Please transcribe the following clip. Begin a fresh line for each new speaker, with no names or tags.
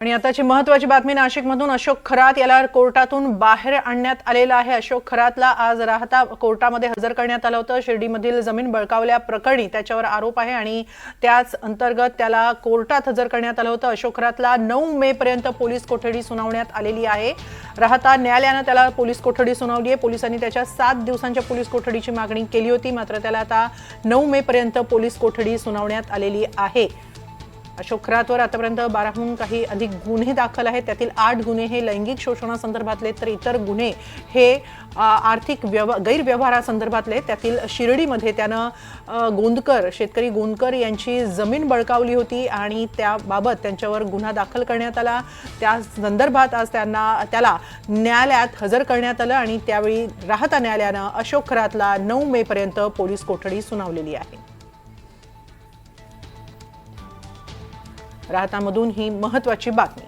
आणि आताची महत्त्वाची बातमी नाशिकमधून अशोक खरात याला कोर्टातून बाहेर आणण्यात आलेला आहे। अशोक खरातला आज राहता कोर्टामध्ये हजर करण्यात आलं होतं। शिर्डीमधील जमीन बळकावल्या प्रकरणी त्याच्यावर आरोप आहे आणि त्याच अंतर्गत त्याला कोर्टात हजर करण्यात आलं होतं। अशोक खरातला 9 मे पर्यंत पोलीस कोठडी सुनावण्यात आलेली आहे। राहता न्यायालयाने त्याला पोलीस कोठडी सुनावली आहे। पोलिसांनी त्याच्या 7 दिवसांच्या पोलीस कोठडीची मागणी केली होती, मात्र त्याला आता 9 मे पर्यंत पोलीस कोठडी सुनावण्यात आलेली आहे। अशोक खरातवर आतापर्यंत 12हून काही अधिक गुन्हे दाखल आहेत। त्यातील 8 गुन्हे हे लैंगिक शोषणासंदर्भातले, तर इतर गुन्हे हे आर्थिक गैरव्यवहारासंदर्भातले। त्यातील शिर्डीमध्ये त्यानं गोंदकर शेतकरी गोंदकर यांची जमीन बळकावली होती आणि त्याबाबत त्यांच्यावर गुन्हा दाखल करण्यात आला। त्या संदर्भात आज त्याला न्यायालयात हजर करण्यात आलं आणि त्यावेळी राहता न्यायालयानं अशोक खरातला 9 मे पर्यंत पोलीस कोठडी सुनावलेली आहे। राहतामधून ही महत्त्वाची बातमी।